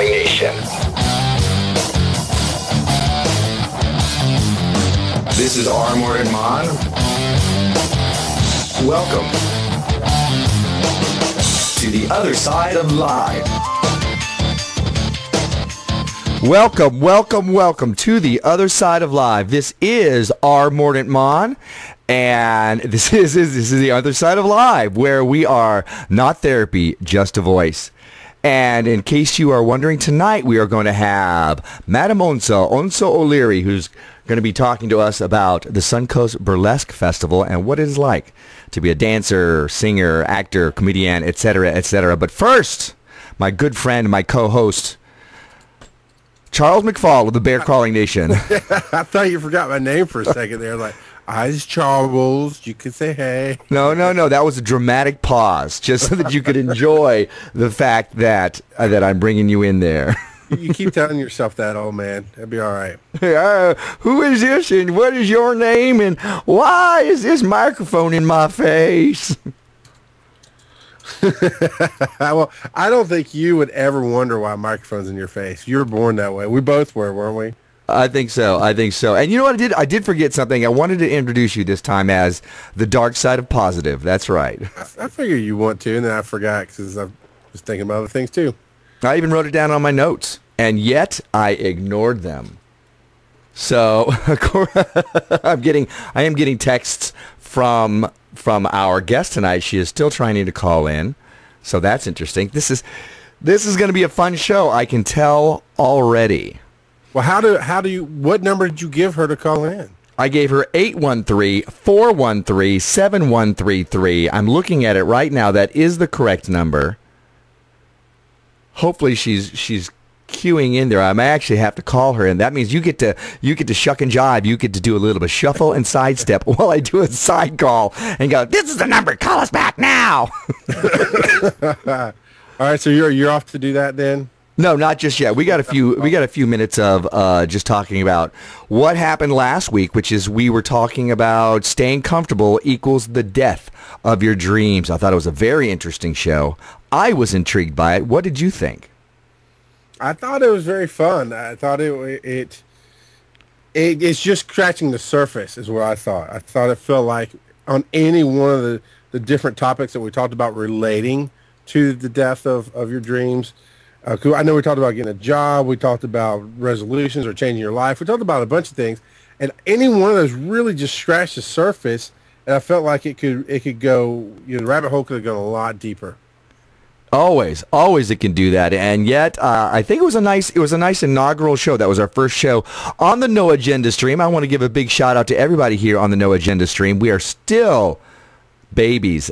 Calling Nation. This is Mordant Charles. Welcome to the other side of live. Welcome, welcome, welcome to the other side of live. This is Mordant Mon, and this is the other side of live, where we are not therapy, just a voice. And in case you are wondering, tonight we are going to have Madam Onça O'Leary, who's going to be talking to us about the Suncoast Burlesque Festival and what it is like to be a dancer, singer, actor, comedienne, etc., etc. But first, my good friend, my co-host, Charles McFall of the Bear Crawling Nation. I thought you forgot my name for a second there. Like, I's Charles. You could say hey. No. That was a dramatic pause, just so that you could enjoy the fact that I'm bringing you in there. You keep telling yourself that, old man. That'd be all right. Who is this, and what is your name, and why is this microphone in my face? Well, I don't think you would ever wonder why a microphone's in your face. You were born that way. We both were, weren't we? I think so. And you know what I did? I did forget something. I wanted to introduce you this time as the dark side of positive. That's right. I figured you want to, and then I forgot because I was thinking about other things too. I even wrote it down on my notes, and yet I ignored them. So I am getting texts from our guest tonight. She is still trying to call in, so that's interesting. This is going to be a fun show. I can tell already. Well, what number did you give her to call in? I gave her 813-413-7133. I'm looking at it right now. That is the correct number. Hopefully she's queuing in there. I may actually have to call her, and that means you get to shuck and jive. You get to do a little bit of shuffle and sidestep while I do a side call and go, "This is the number. Call us back now." All right, so you're off to do that then? No, not just yet. We got a few minutes of just talking about what happened last week, which is we were talking about staying comfortable equals the death of your dreams. I thought it was a very interesting show. I was intrigued by it. What did you think? I thought it was very fun. I thought it's just scratching the surface is what I thought. I thought it felt like on any one of the different topics that we talked about relating to the death of your dreams. I know we talked about getting a job. We talked about resolutions or changing your life. We talked about a bunch of things, and any one of those really just scratched the surface. And I felt like it could go. The rabbit hole could have gone a lot deeper. Always it can do that, and yet I think it was a nice inaugural show. That was our first show on the No Agenda stream. I want to give a big shout out to everybody here on the No Agenda stream. We are still babies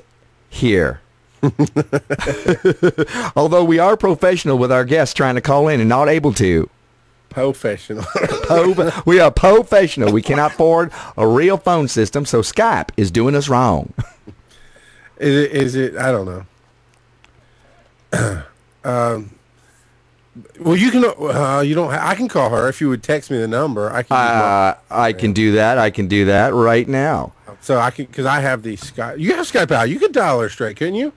here. Although we are professional with our guests trying to call in and not able to. Professional. We are professional. We cannot afford a real phone system, so Skype is doing us wrong. Is it? I don't know. Well, you can. You don't. I can call her if you would text me the number. I can do that. I can do that right now. So I can, because I have the Skype. You have Skype out. You could dial her straight, couldn't you?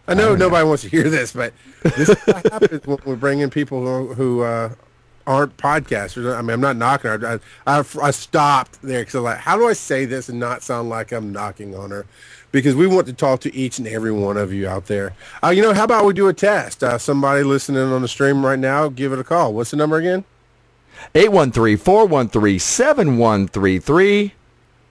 I know nobody wants to hear this, but this is what happens when we bring in people who aren't podcasters. I mean, I'm not knocking her. I stopped there because I'm like, how do I say this and not sound like I'm knocking on her? Because we want to talk to each and every one of you out there. How about we do a test? Somebody listening on the stream right now, give it a call. What's the number again? 813-413-7133.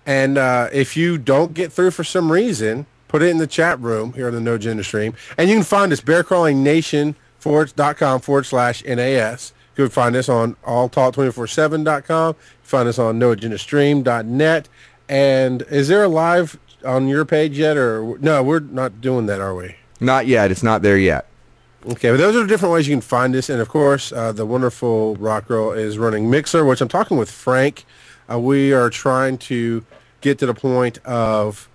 And if you don't get through for some reason, put it in the chat room here on the No Agenda stream. And you can find us, bearcrawlingnation.com/NAS. You can find us on alltalk247.com. Find us on noagendastream.net. And is there a live on your page yet? Or no, we're not doing that, are we? Not yet. It's not there yet. Okay, but those are different ways you can find us. And, of course, the wonderful Rock Girl is running Mixer, which I'm talking with Frank. We are trying to get to the point of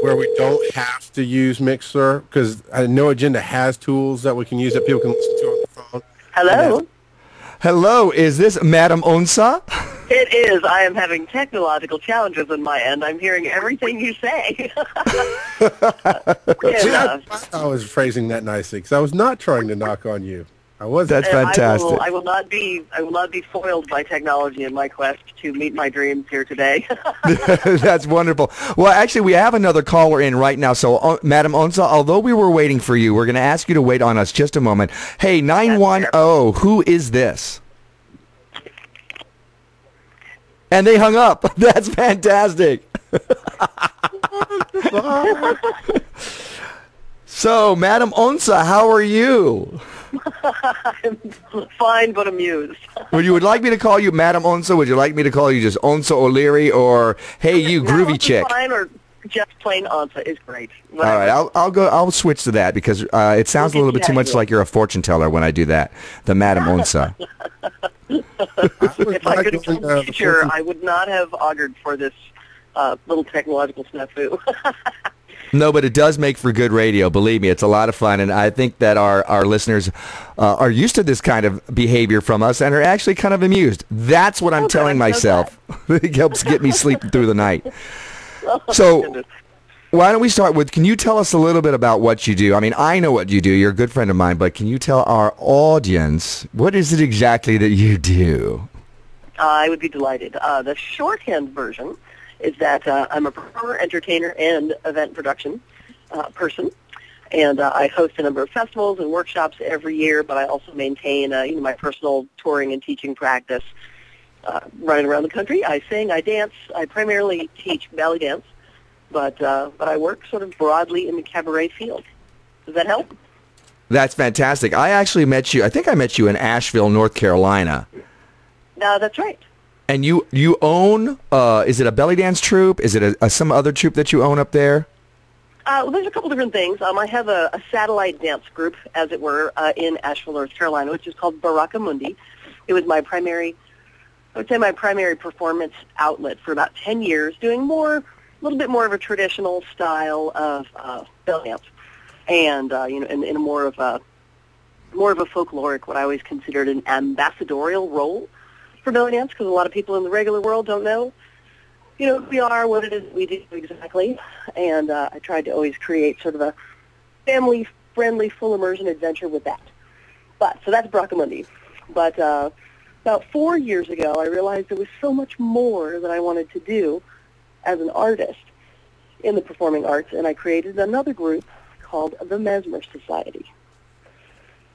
where we don't have to use Mixer, because No Agenda has tools that we can use that people can listen to on the phone. Hello? Hello, is this Madam Onça? It is. I am having technological challenges on my end. I'm hearing everything you say. I was phrasing that nicely because I was not trying to knock on you. I was. That's fantastic. I will not be foiled by technology in my quest to meet my dreams here today. That's wonderful. Well, actually, we have another caller in right now. So, Madam Onça, although we were waiting for you, we're going to ask you to wait on us just a moment. Hey, 910, who is this? And they hung up. That's fantastic. So, Madam Onça, how are you? I'm fine, but amused. Would you like me to call you Madam Onça? Would you like me to call you just Onça O'Leary, or hey, you groovy chick? Fine, or just plain Onça is great. Whatever. All right, I'll switch to that because it sounds a little bit too much like you're a fortune teller when I do that. The Madam Onça. If I could have told the future, I would not have augured for this little technological snafu. No, but it does make for good radio. Believe me, it's a lot of fun, and I think that our listeners are used to this kind of behavior from us and are actually kind of amused. That's what I'm telling myself. It helps get me sleeping through the night. So, why don't we start with, can you tell us a little bit about what you do? I mean, I know what you do. You're a good friend of mine, but can you tell our audience, what is it exactly that you do? I would be delighted. The shorthand version is that I'm a performer, entertainer, and event production person. And I host a number of festivals and workshops every year, but I also maintain my personal touring and teaching practice running around the country. I sing, I dance. I primarily teach belly dance, but I work sort of broadly in the cabaret field. Does that help? That's fantastic. I actually met you, I think I met you in Asheville, North Carolina. That's right. And you own, is it a belly dance troupe? Is it some other troupe that you own up there? Well, there's a couple different things. I have a satellite dance group, as it were, in Asheville, North Carolina, which is called Baraka Mundi. It was my primary performance outlet for about 10 years, doing a little bit more of a traditional style of belly dance, and in a more of a folkloric, what I always considered an ambassadorial role for belly dance, because a lot of people in the regular world don't know, who we are, what it is we do exactly. And I tried to always create sort of a family-friendly, full immersion adventure with that. So that's Baraka Mundi. But about 4 years ago, I realized there was so much more that I wanted to do as an artist in the performing arts, and I created another group called the Mezmer Society.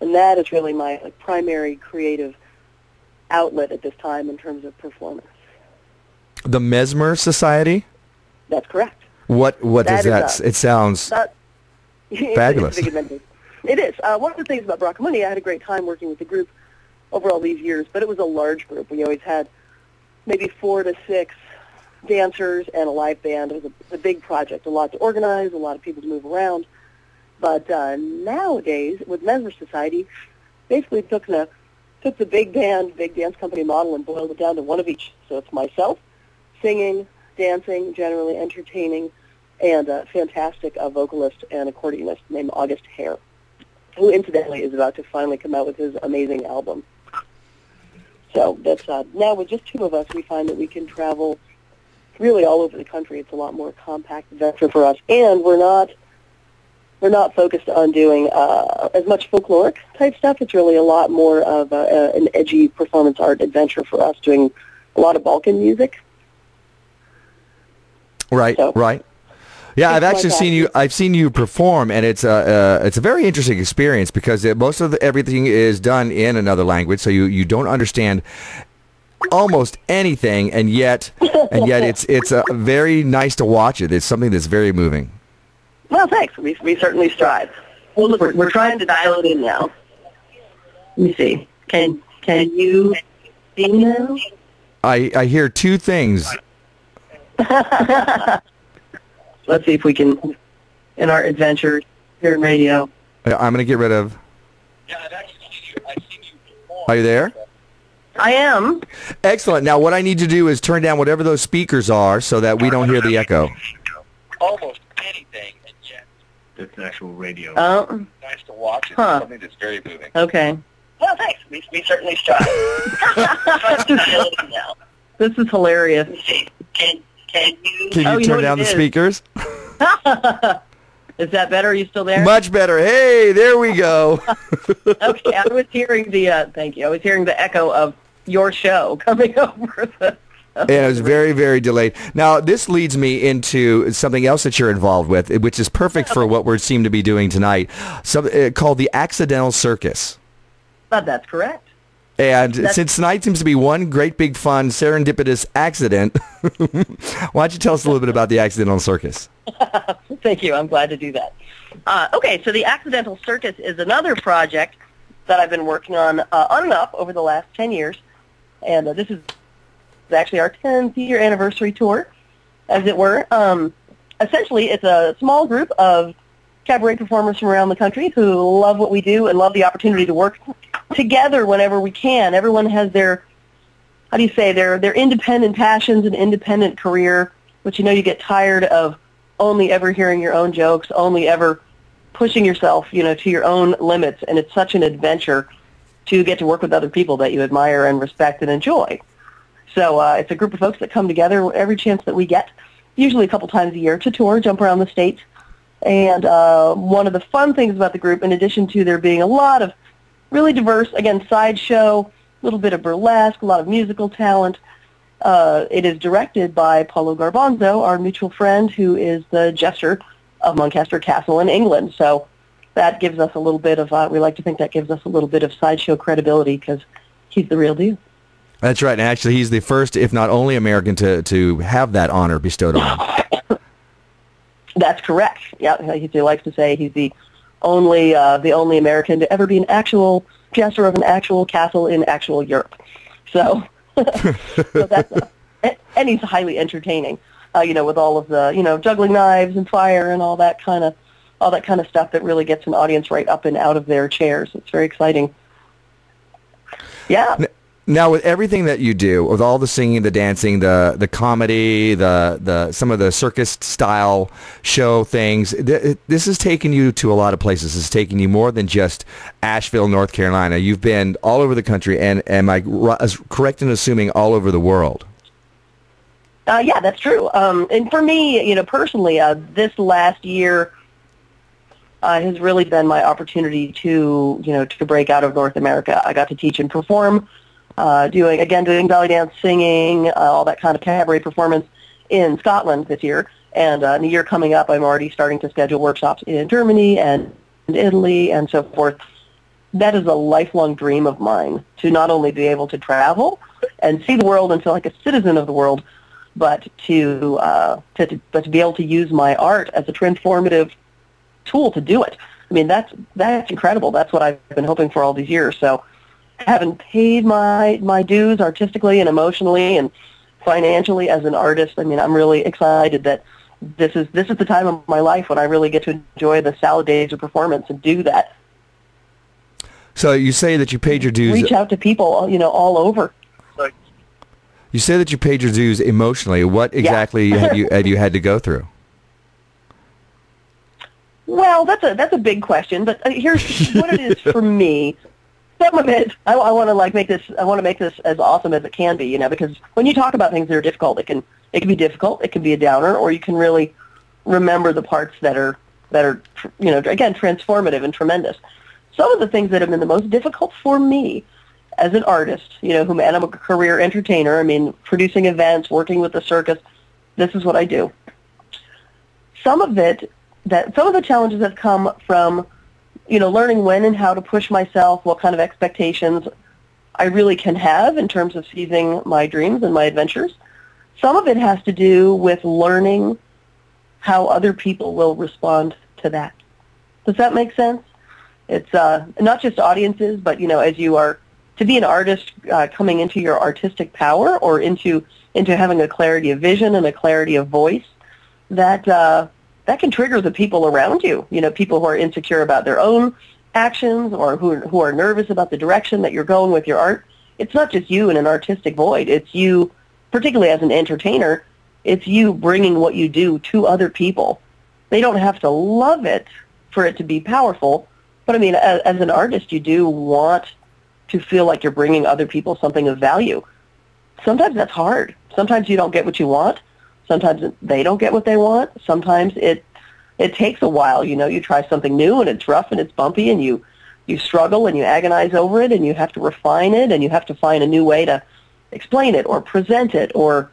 And that is really my primary creative outlet at this time in terms of performance. The Mezmer Society? That's correct. What does that? It sounds fabulous. It is. One of the things about Baraka Mundi, I had a great time working with the group over all these years, but it was a large group. We always had maybe 4 to 6 dancers and a live band. It was a big project, a lot to organize, a lot of people to move around. But nowadays, with Mezmer Society, basically took the big band, big dance company model and boiled it down to one of each. So it's myself, singing, dancing, generally entertaining, and a fantastic vocalist and accordionist named August Hare, who incidentally is about to finally come out with his amazing album. So that's now with just 2 of us, we find that we can travel really all over the country. It's a lot more compact adventure for us, and we're not focused on doing as much folkloric type stuff. It's really a lot more of an edgy performance art adventure for us, doing a lot of Balkan music. Right, so, right. Yeah, I've actually seen you. I've seen you perform, and it's a very interesting experience because most of everything is done in another language, so you don't understand almost anything, and yet it's very nice to watch it. It's something that's very moving. Well, thanks. We certainly strive. Well, look, we're trying to dial it in now. Let me see. Can you see now? I hear 2 things. Let's see if we can, in our adventure here in radio. I'm going to get rid of... Are you there? I am. Excellent. Now, what I need to do is turn down whatever those speakers are so that we don't hear the echo. Almost anything, and yet it's actual radio. Oh. Nice to watch. It's something that's very moving. Okay. Well, thanks. We certainly strive. Now. This is hilarious. Can you? Can you turn down the speakers? Is that better? Are you still there? Much better. Hey, there we go. Okay, I was hearing the, thank you, I was hearing the echo of your show coming over. And it was very, very delayed. Now, this leads me into something else that you're involved with, which is perfect for what we seem to be doing tonight, called the Accidental Circus. That's correct. And since tonight seems to be one great big fun serendipitous accident, why don't you tell us a little bit about the Accidental Circus? Thank you. I'm glad to do that. Okay, so the Accidental Circus is another project that I've been working on and off over the last 10 years. And this is actually our 10th year anniversary tour, as it were. Essentially, it's a small group of cabaret performers from around the country who love what we do and love the opportunity to work together whenever we can. Everyone has their, how do you say, their independent passions and independent career, but you get tired of only ever hearing your own jokes, only ever pushing yourself, to your own limits. And it's such an adventure to get to work with other people that you admire and respect and enjoy. So it's a group of folks that come together every chance that we get, usually a couple times a year, to tour, jump around the States. And one of the fun things about the group, in addition to there being a lot of really diverse, again, sideshow, a little bit of burlesque, a lot of musical talent, it is directed by Paulo Garbanzo, our mutual friend, who is the jester of Muncaster Castle in England. So that gives us a little bit of, we like to think that gives us a little bit of sideshow credibility because he's the real deal. That's right. And actually, he's the first, if not only American, to have that honor bestowed on him. That's correct. Yeah, he likes to say he's the only American to ever be an actual jester of an actual castle in actual Europe. So, so that's and he's highly entertaining. With all of the juggling knives and fire and all that kind of stuff that really gets an audience right up and out of their chairs. It's very exciting. Yeah. Now, with everything that you do, with all the singing, the dancing, the comedy, the some of the circus style show things, this has taken you to a lot of places. It's taken you more than just Asheville, North Carolina. You've been all over the country, and am I correct in assuming all over the world? Yeah, that's true. And for me, personally, this last year has really been my opportunity to break out of North America. I got to teach and perform. Doing belly dance, singing, all that kind of cabaret performance in Scotland this year. And in the year coming up, I'm already starting to schedule workshops in Germany and Italy and so forth. That is a lifelong dream of mine, to not only be able to travel and see the world and feel like a citizen of the world, but to be able to use my art as a transformative tool to do it. I mean, that's incredible. That's what I've been hoping for all these years. So, having paid my dues artistically and emotionally and financially as an artist, I mean, I'm really excited that this is the time of my life when I really get to enjoy the salad days of performance and do that. So you say that you paid your dues. Reach out to people, all over. You say that you paid your dues emotionally. What exactly have you had to go through? Well, that's a big question, but here's what it is for me. Some of it, I want to make this as awesome as it can be, because when you talk about things that are difficult, it can be difficult, it can be a downer, or you can really remember the parts that are again, transformative and tremendous. Some of the things that have been the most difficult for me as an artist, whom I'm a career entertainer, I mean, producing events, working with the circus, this is what I do. Some of the challenges have come from learning when and how to push myself, what kind of expectations I really can have in terms of seizing my dreams and my adventures. Some of it has to do with learning how other people will respond to that. Does that make sense? It's not just audiences, but, as you are, to be an artist coming into your artistic power or into having a clarity of vision and a clarity of voice, that can trigger the people around you, people who are insecure about their own actions or who are nervous about the direction that you're going with your art. It's not just you in an artistic void. It's you, particularly as an entertainer, it's you bringing what you do to other people. They don't have to love it for it to be powerful, but I mean, as an artist, you do want to feel like you're bringing other people something of value. sometimes that's hard. Sometimes you don't get what you want. Sometimes they don't get what they want. Sometimes it takes a while. You know, you try something new and it's rough and it's bumpy and you struggle and you agonize over it and you have to refine it and you have to find a new way to explain it or present it or,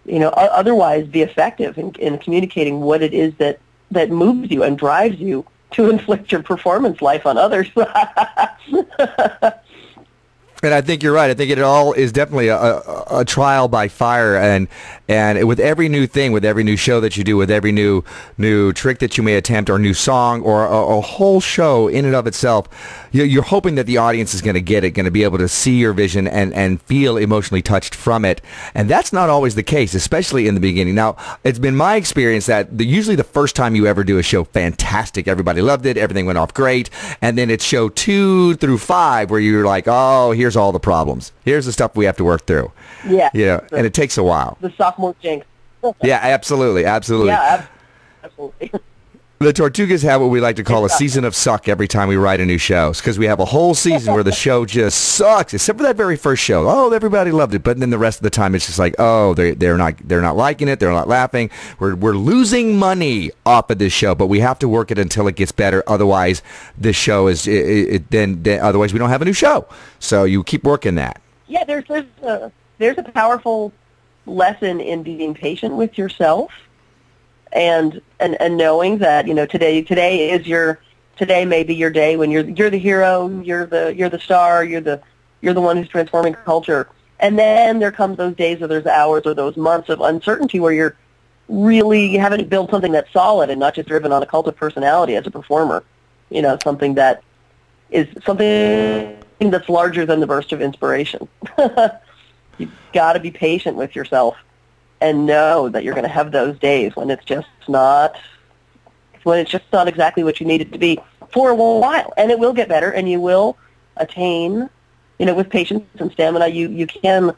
you know, otherwise be effective in communicating what it is that moves you and drives you to inflict your performance life on others. And I think you're right. I think it all is definitely a trial by fire, and with every new thing, with every new show that you do, with every new trick that you may attempt, or new song, or a whole show in and of itself, you're hoping that the audience is going to get it, going to be able to see your vision and feel emotionally touched from it. And that's not always the case, especially in the beginning. Now, it's been my experience that usually the first time you ever do a show, fantastic, everybody loved it, everything went off great, and then it's show 2 through 5 where you're like, oh, here's all the problems. Here's the stuff we have to work through. Yeah. You know, and it takes a while. The sophomore jinx. Yeah, absolutely. Absolutely. Yeah, absolutely. The Tortugas have what we like to call a season of suck every time we write a new show, because we have a whole season where the show just sucks, except for that very first show. Oh, everybody loved it, but then the rest of the time it's just like, oh, they're not liking it, they're not laughing. We're losing money off of this show, but we have to work it until it gets better. Otherwise, this show is then otherwise we don't have a new show. So you keep working that. Yeah, there's a powerful lesson in being patient with yourself. And knowing that, you know, today may be your day when you're the hero, you're the star, you're the one who's transforming culture. And then there comes those days or those hours or those months of uncertainty where you're really having to build something that's solid and not just driven on a cult of personality as a performer. You know, something that is something that's larger than the burst of inspiration. You've got to be patient with yourself. And know that you're going to have those days when it's just not exactly what you need it to be for a while, and it will get better, and you will attain, you know, with patience and stamina, you can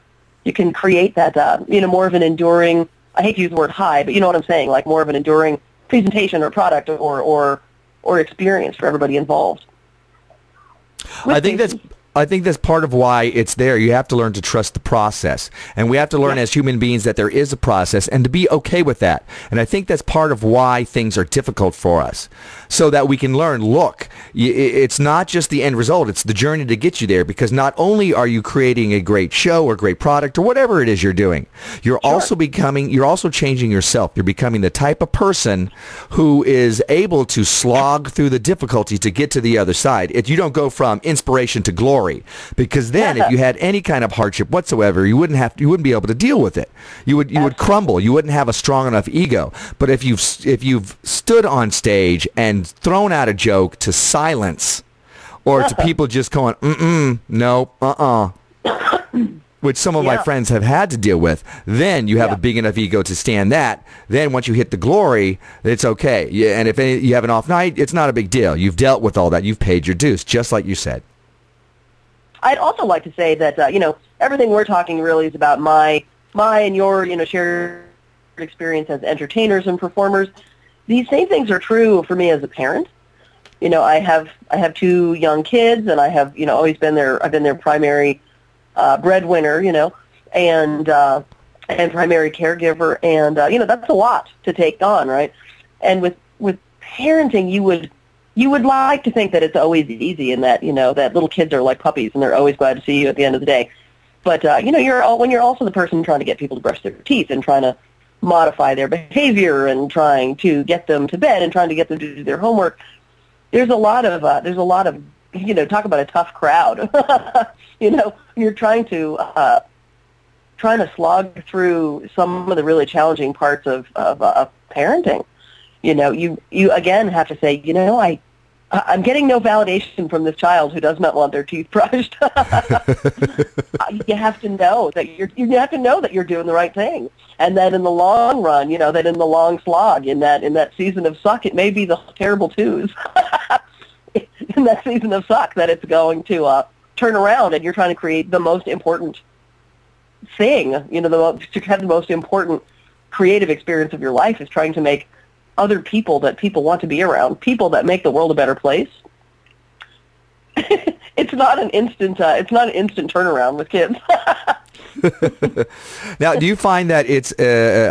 create that, you know, more of an enduring. I hate to use the word high, but you know what I'm saying, like more of an enduring presentation or product or experience for everybody involved. I think that's part of why it's there. You have to learn to trust the process. And we have to learn as human beings that there is a process and to be okay with that. And I think that's part of why things are difficult for us. So that we can learn, look, it's not just the end result. It's the journey to get you there, because not only are you creating a great show or great product or whatever it is you're doing, you're also changing yourself. You're becoming the type of person who is able to slog through the difficulty to get to the other side. If you don't go from inspiration to glory, because then if you had any kind of hardship whatsoever, you wouldn't be able to deal with it. You would crumble. You wouldn't have a strong enough ego. But if you've stood on stage and thrown out a joke to silence, or to people just going, no, which some of my friends have had to deal with, then you have a big enough ego to stand that. Then once you hit the glory, it's okay. Yeah, and if you have an off night, it's not a big deal. You've dealt with all that. You've paid your dues, just like you said. I'd also like to say that, you know, everything we're talking really is about my and your, you know, shared experience as entertainers and performers. These same things are true for me as a parent. You know, I have 2 young kids, and I have, you know, always been I've been their primary breadwinner, you know, and primary caregiver, and you know, that's a lot to take on, right? And with parenting, you would like to think that it's always easy, and that, you know, that little kids are like puppies and they're always glad to see you at the end of the day. But you know, when you're also the person trying to get people to brush their teeth and trying to modify their behavior and trying to get them to bed and trying to get them to do their homework, there's a lot of you know, talk about a tough crowd. You know, you're trying to slog through some of the really challenging parts of parenting. You know, you again have to say, you know, I'm getting no validation from this child who does not want their teeth brushed. You have to know that you're doing the right thing, and that in the long run, you know, that in the long slog, in that season of suck, it may be the terrible twos. In that season of suck, that it's going to turn around, and you're trying to create the most important thing. You know, to have the most important creative experience of your life is trying to make other people that people want to be around, people that make the world a better place. It's not an instant turnaround with kids. Now, do you find that it's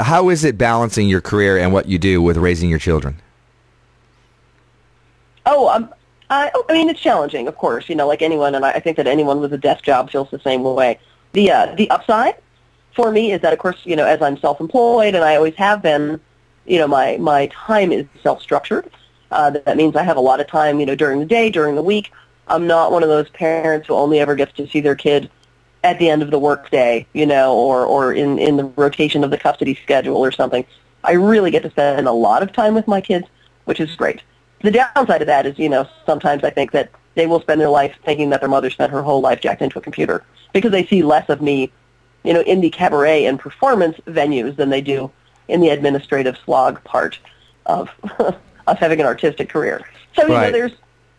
how is it balancing your career and what you do with raising your children? I mean, it's challenging, of course, like anyone, and I think that anyone with a desk job feels the same way. The upside for me is that, of course, as I'm self-employed, and I always have been, my time is self-structured. That means I have a lot of time, during the day, during the week. I'm not one of those parents who only ever gets to see their kid at the end of the workday, or in the rotation of the custody schedule or something. I really get to spend a lot of time with my kids, which is great. The downside of that is, sometimes I think that they will spend their life thinking that their mother spent her whole life jacked into a computer because they see less of me, in the cabaret and performance venues than they do in the administrative slog part of of having an artistic career. So,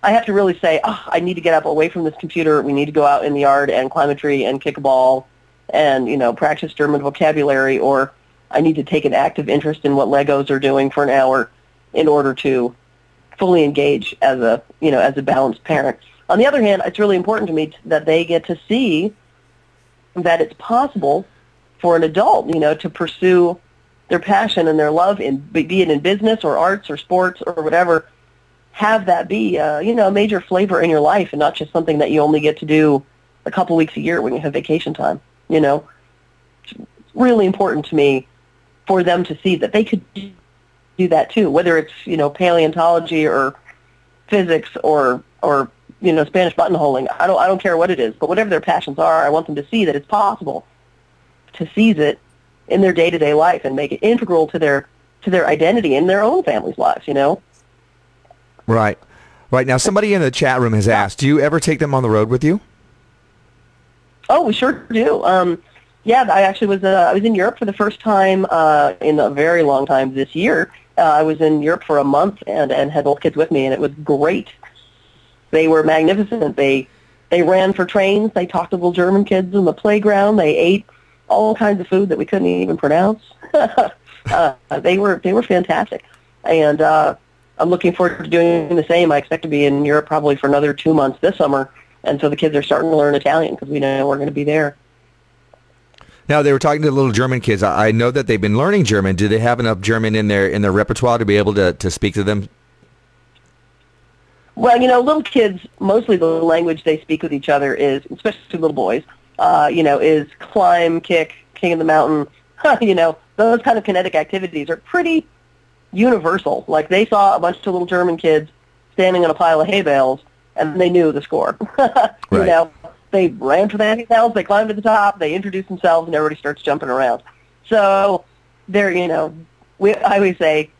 I have to really say, I need to get up away from this computer. We need to go out in the yard and climb a tree and kick a ball and, practice German vocabulary, or I need to take an active interest in what Legos are doing for an hour in order to fully engage as a balanced parent. On the other hand, it's really important to me that they get to see that it's possible for an adult, to pursue their passion and their love, be it in business or arts or sports or whatever, have that be, a major flavor in your life and not just something that you only get to do a couple weeks a year when you have vacation time, It's really important to me for them to see that they could do that too, whether it's, paleontology or physics or Spanish buttonholing. I don't care what it is, but whatever their passions are, I want them to see that it's possible to seize it in their day-to-day life and make it integral to their identity in their own family's lives, Right. Now, somebody in the chat room has asked, do you ever take them on the road with you? Oh, we sure do. I actually was I was in Europe for the first time in a very long time this year. I was in Europe for a month and had both kids with me, and it was great. They were magnificent. They ran for trains. They talked to little German kids in the playground. They ate all kinds of food that we couldn't even pronounce. They were fantastic, and I'm looking forward to doing the same. I expect to be in Europe probably for another 2 months this summer, and so the kids are starting to learn Italian because we know we're going to be there. Now, they were talking to the little German kids. I know that they've been learning German. Do they have enough German in their repertoire to be able to speak to them? Well, little kids, mostly the language they speak with each other is, especially little boys, is climb, kick, king of the mountain. Those kind of kinetic activities are pretty universal. Like, they saw a bunch of little German kids standing on a pile of hay bales, and they knew the score. Right. They ran for the hay bales, they climbed to the top, they introduced themselves, and everybody starts jumping around. So, I always say,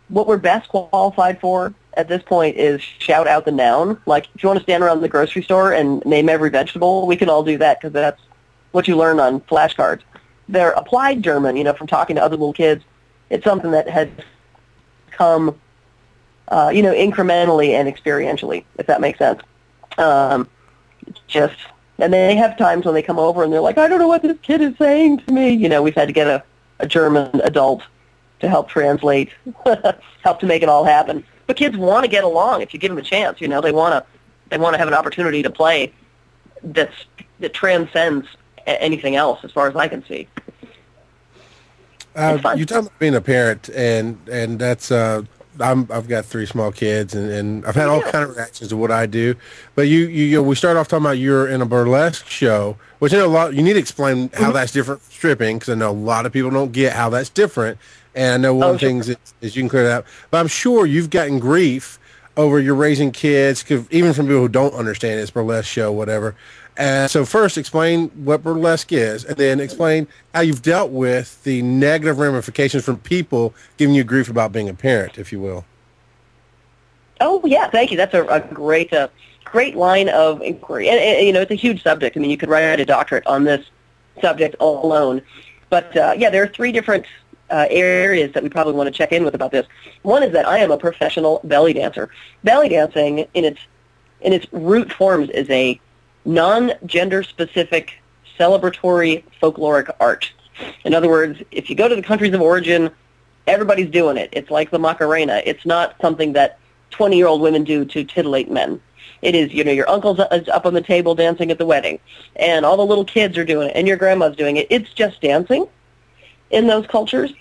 what we're best qualified for at this point is shout out the noun. Like, if you want to stand around the grocery store and name every vegetable, we can all do that because that's what you learn on flashcards. Their applied German, from talking to other little kids, it's something that has come, incrementally and experientially, if that makes sense. And they have times when they come over and they're like, I don't know what this kid is saying to me. We've had to get a German adult to help translate, help to make it all happen. But kids want to get along if you give them a chance. They want to have an opportunity to play that transcends anything else, as far as I can see. You talk about being a parent, and that's I've got 3 small kids, and I've had all kind of reactions to what I do. But we start off talking about you're in a burlesque show, which you need to explain how that's different from stripping, because I know a lot of people don't get how that's different. And I know one of the things is you can clear that up. But I'm sure you've gotten grief over your raising kids, even from people who don't understand it's burlesque show, whatever. And so first, explain what burlesque is, and then explain how you've dealt with the negative ramifications from people giving you grief about being a parent, if you will. Oh, yeah, thank you. That's a great line of inquiry. And it's a huge subject. I mean, you could write a doctorate on this subject all alone. But, there are 3 different areas that we probably want to check in with about this. One is that I am a professional belly dancer. Belly dancing, in its root forms, is a non-gender specific celebratory folkloric art. In other words, if you go to the countries of origin, everybody's doing it. It's like the Macarena. It's not something that 20-year-old women do to titillate men. It is, your uncle's up on the table dancing at the wedding, and all the little kids are doing it, and your grandma's doing it. It's just dancing in those cultures.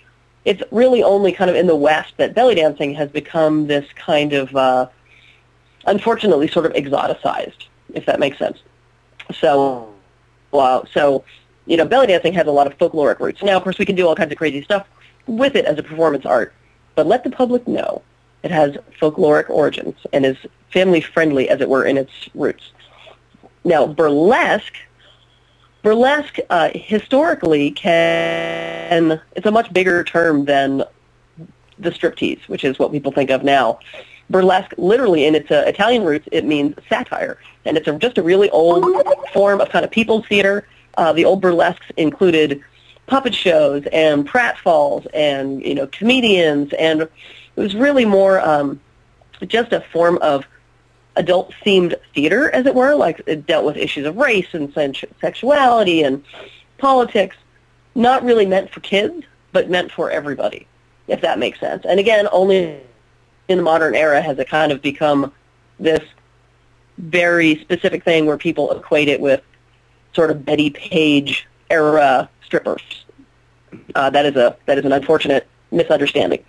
It's really only kind of in the West that belly dancing has become this kind of, unfortunately, sort of exoticized, if that makes sense. So, belly dancing has a lot of folkloric roots. Now, of course, we can do all kinds of crazy stuff with it as a performance art, but let the public know it has folkloric origins and is family-friendly, as it were, in its roots. Now, burlesque historically it's a much bigger term than the striptease, which is what people think of now. Burlesque, literally in its Italian roots, it means satire, and it's just a really old form of kind of people's theater. The old burlesques included puppet shows and pratfalls and comedians, and it was really more just a form of adult-themed theater, as it were. Like, it dealt with issues of race and sexuality and politics, not really meant for kids, but meant for everybody, if that makes sense. And again, only in the modern era has it kind of become this very specific thing where people equate it with sort of Betty Page era strippers. That is an unfortunate misunderstanding.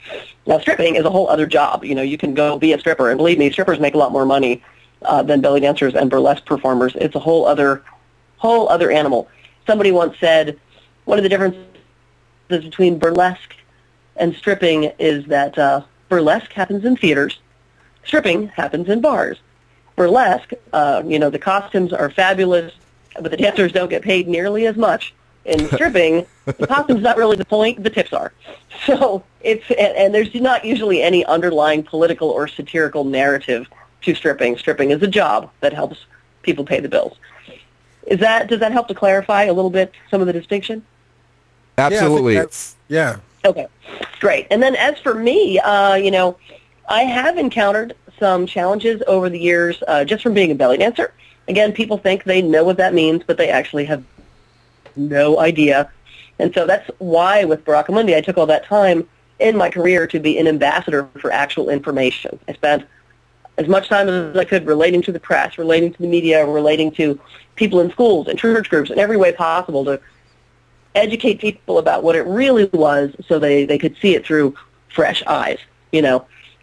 Now, stripping is a whole other job. You can go be a stripper, and believe me, strippers make a lot more money than belly dancers and burlesque performers. It's a whole other animal. Somebody once said one of the differences between burlesque and stripping is that burlesque happens in theaters, stripping happens in bars. Burlesque, the costumes are fabulous, but the dancers don't get paid nearly as much. In stripping, the costume's not really the point, the tips are. So and there's not usually any underlying political or satirical narrative to stripping. Stripping is a job that helps people pay the bills. Does that help to clarify a little bit some of the distinction? Absolutely. Yeah. Okay, great. And then as for me, I have encountered some challenges over the years just from being a belly dancer. Again, people think they know what that means, but they actually have no idea. And so that's why with Baraka Mundi I took all that time in my career to be an ambassador for actual information. I spent as much time as I could relating to the press, relating to the media, relating to people in schools and church groups in every way possible to educate people about what it really was so they could see it through fresh eyes,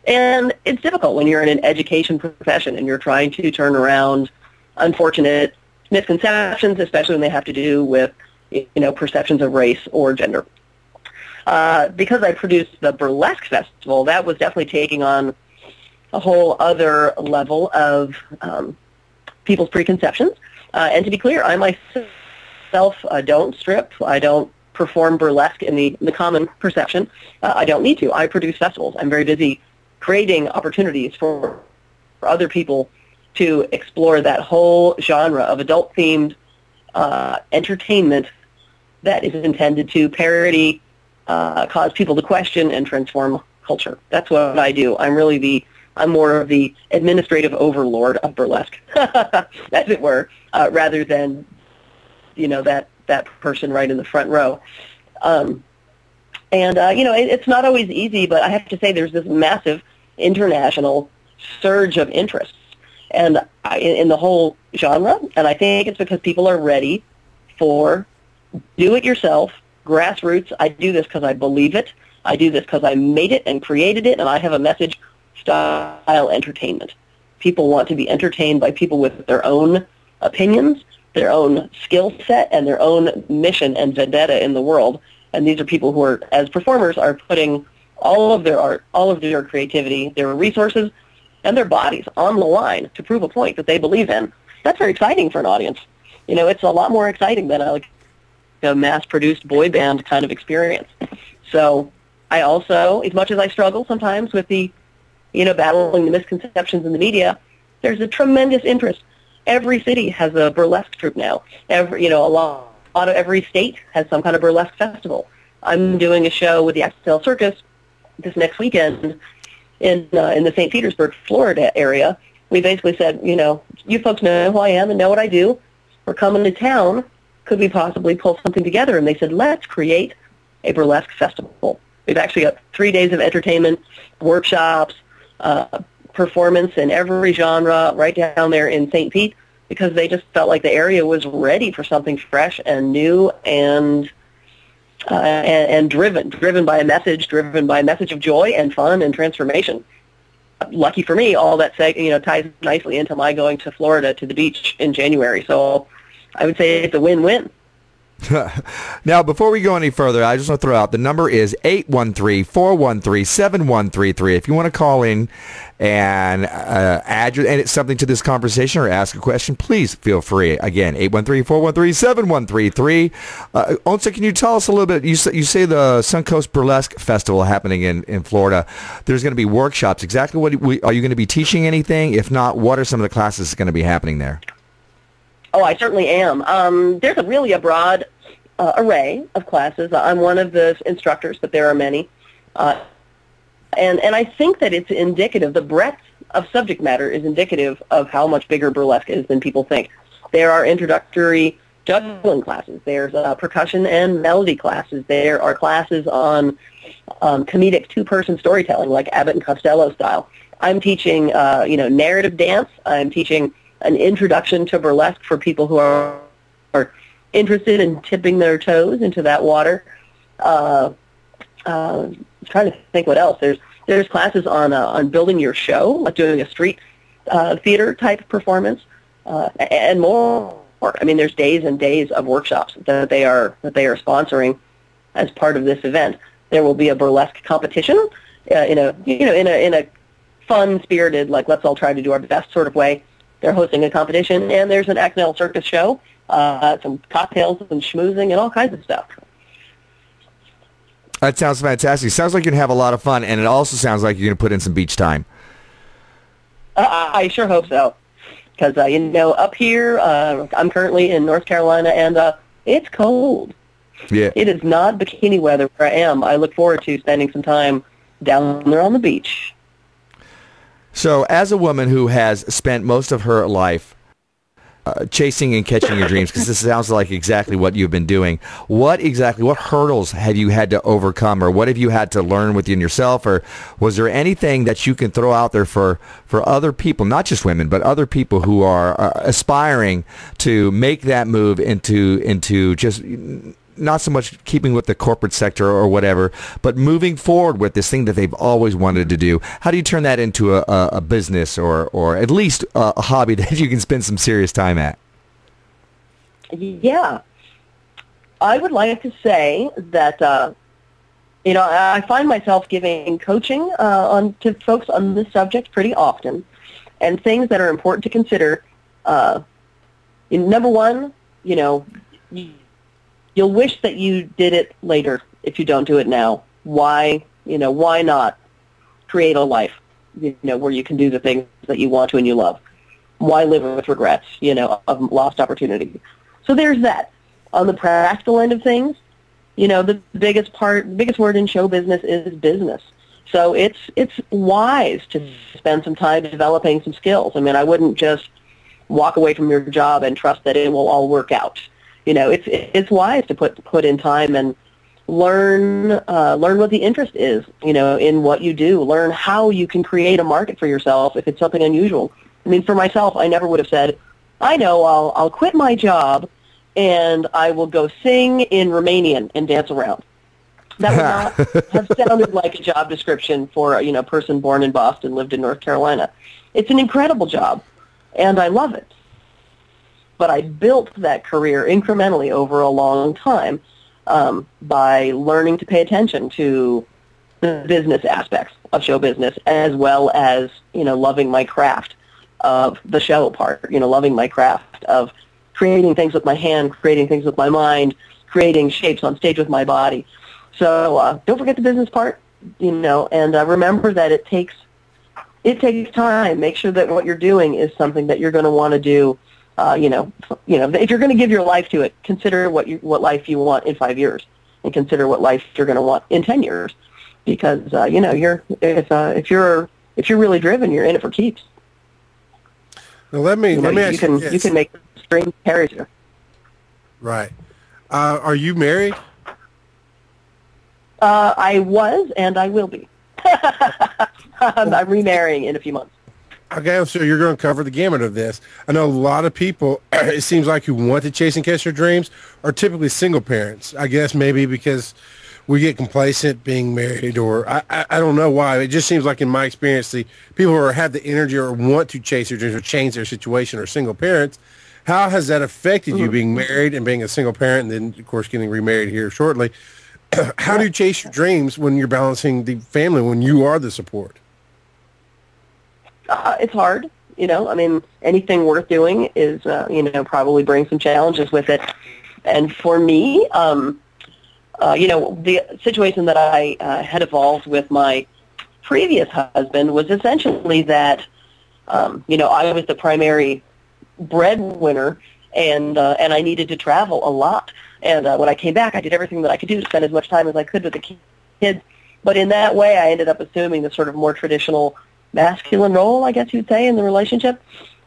And it's difficult when you're in an education profession and you're trying to turn around unfortunate misconceptions, especially when they have to do with, perceptions of race or gender. Because I produced the Burlesque Festival, that was definitely taking on a whole other level of people's preconceptions. And to be clear, I myself don't strip. I don't perform burlesque in the common perception. I don't need to. I produce festivals. I'm very busy creating opportunities for other people to explore that whole genre of adult-themed entertainment that is intended to parody, cause people to question, and transform culture. That's what I do. I'm more of the administrative overlord of burlesque, as it were, rather than, that person right in the front row. It's not always easy, but I have to say there's this massive international surge of interest and in the whole genre, and I think it's because people are ready for do-it-yourself, grassroots. I do this because I believe it. I do this because I made it and created it, and I have a message style entertainment. People want to be entertained by people with their own opinions, their own skill set, and their own mission and vendetta in the world. And these are people who are, as performers, are putting all of their art, all of their creativity, their resources, and their bodies on the line to prove a point that they believe in. That's very exciting for an audience. It's a lot more exciting than a mass-produced boy band kind of experience. So I also, as much as I struggle sometimes with the, battling the misconceptions in the media, there's a tremendous interest. Every city has a burlesque troupe now. A lot of every state has some kind of burlesque festival. I'm doing a show with the Axel Circus this next weekend in the St. Petersburg, Florida area. We basically said, you folks know who I am and know what I do. We're coming to town. Could we possibly pull something together? And they said, let's create a burlesque festival. We've actually got 3 days of entertainment, workshops, performance in every genre right down there in St. Pete, because they just felt like the area was ready for something fresh and new and driven by a message of joy and fun and transformation. Lucky for me, all that ties nicely into my going to Florida to the beach in January. So I would say it's a win-win. Now, before we go any further, I just want to throw out the number is 813-413-7133. If you want to call in and add something to this conversation or ask a question, please feel free. Again, 813-413-7133. Onça, can you tell us a little bit? You say the Suncoast Burlesque Festival happening in Florida. There's going to be workshops. Exactly what are you going to be teaching anything? If not, what are some of the classes going to be happening there? Oh, I certainly am. There's a broad array of classes. I'm one of the instructors, but there are many. And I think that it's indicative, the breadth of subject matter is indicative of how much bigger burlesque is than people think. There are introductory juggling classes. There's percussion and melody classes. There are classes on comedic two-person storytelling, like Abbott and Costello style. I'm teaching, narrative dance. I'm teaching an introduction to burlesque for people who are interested in tipping their toes into that water. I'm trying to think what else. There's classes on building your show, like doing a street theater type performance, and more. I mean, there's days and days of workshops that they are sponsoring as part of this event. There will be a burlesque competition, in a fun spirited, like let's all try to do our best sort of way. They're hosting a competition, and there's an Axnell Circus show, some cocktails and schmoozing and all kinds of stuff. That sounds fantastic. Sounds like you're going to have a lot of fun, and it also sounds like you're going to put in some beach time. I sure hope so, because, up here, I'm currently in North Carolina, and it's cold. Yeah. It is not bikini weather where I am. I look forward to spending some time down there on the beach. So, as a woman who has spent most of her life chasing and catching your dreams, because this sounds like exactly what you've been doing, what hurdles have you had to overcome, or what have you had to learn within yourself, or was there anything that you can throw out there for other people, not just women, but other people who are aspiring to make that move into just not so much keeping with the corporate sector or whatever, but moving forward with this thing that they've always wanted to do? How do you turn that into a business or at least a hobby that you can spend some serious time at? Yeah. I would like to say that, I find myself giving coaching to folks on this subject pretty often, and things that are important to consider. Number one, you'll wish that you did it later if you don't do it now. Why not create a life, where you can do the things that you want to and you love? Why live with regrets, of lost opportunity? So there's that. On the practical end of things, the biggest word in show business is business. So it's wise to spend some time developing some skills. I mean, I wouldn't just walk away from your job and trust that it will all work out. It's wise to put in time and learn what the interest is, in what you do. Learn how you can create a market for yourself if it's something unusual. I mean, for myself, I never would have said, I know I'll quit my job and I will go sing in Romanian and dance around. That would not have sounded like a job description for a person born in Boston, lived in North Carolina. It's an incredible job, and I love it. But I built that career incrementally over a long time by learning to pay attention to the business aspects of show business, as well as, loving my craft of the show part, loving my craft of creating things with my hand, creating things with my mind, creating shapes on stage with my body. So don't forget the business part, and remember that it takes time. Make sure that what you're doing is something that you're going to want to do. If you're going to give your life to it, consider what life you want in 5 years, and consider what life you're going to want in 10 years, because if you're really driven, you're in it for keeps. Now let me ask you this. You can make the string carries you. Right. Are you married? I was, and I will be. I'm remarrying in a few months. Okay, so you're going to cover the gamut of this. I know a lot of people, it seems like, who want to chase and catch their dreams are typically single parents. I guess maybe because we get complacent being married, or I don't know why. It just seems like in my experience, the people who have the energy or want to chase their dreams or change their situation are single parents. How has that affected you being married and being a single parent and then, of course, getting remarried here shortly? How do you chase your dreams when you're balancing the family, when you are the support? It's hard, you know. I mean, anything worth doing is, you know, probably brings some challenges with it. And for me, you know, the situation that I had evolved with my previous husband was essentially that, you know, I was the primary breadwinner, and I needed to travel a lot. And when I came back, I did everything that I could do to spend as much time as I could with the kids. But in that way, I ended up assuming the sort of more traditional masculine role, I guess you'd say, in the relationship.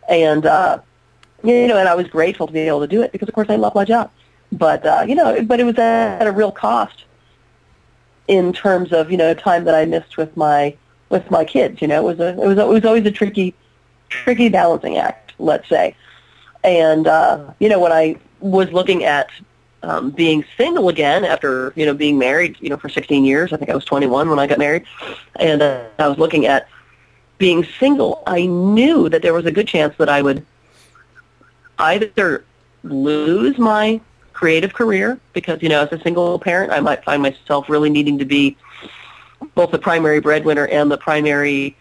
And, you know, and I was grateful to be able to do it because, of course, I love my job. But, you know, but it was at a real cost in terms of, you know, time that I missed with my kids. You know, it was always a tricky balancing act, let's say. And, you know, when I was looking at being single again after, you know, being married, you know, for 16 years, I think I was 21 when I got married, and I was looking at being single, I knew that there was a good chance that I would either lose my creative career because, you know, as a single parent, I might find myself really needing to be both the primary breadwinner and the primary